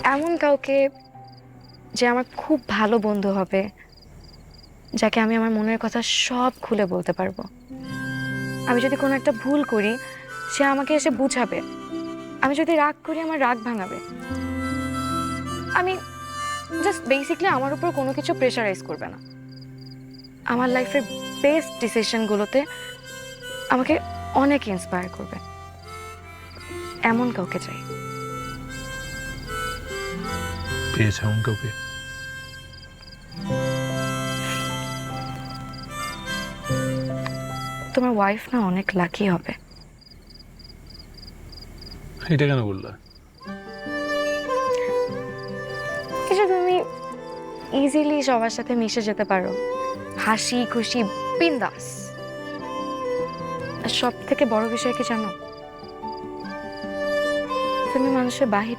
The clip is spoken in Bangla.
এমন কাউকে যে আমার খুব ভালো বন্ধু হবে, যাকে আমি আমার মনের কথা সব খুলে বলতে পারবো। আমি যদি কোনো একটা ভুল করি, সে আমাকে এসে বুঝাবে। আমি যদি রাগ করি, আমার রাগ ভাঙাবে। আমি জাস্ট বেসিকলি আমার উপর কোনো কিছু প্রেশারাইজ করবে না। আমার লাইফের বেস্ট ডিসিশনগুলোতে আমাকে অনেক ইন্সপায়ার করবে। এমন কাউকে চাই। পেয়েছে এমন কাউকে? তোমার ওয়াইফ না অনেক লাকি হবে। এটা কেন বললা? এই যে তুমি ইজিলি সবার সাথে মিশে যেতে পারো, হাসি খুশি বিন্দাস। আর সব থেকে বড় বিষয় কি জানো? তুমি মানুষের বাহির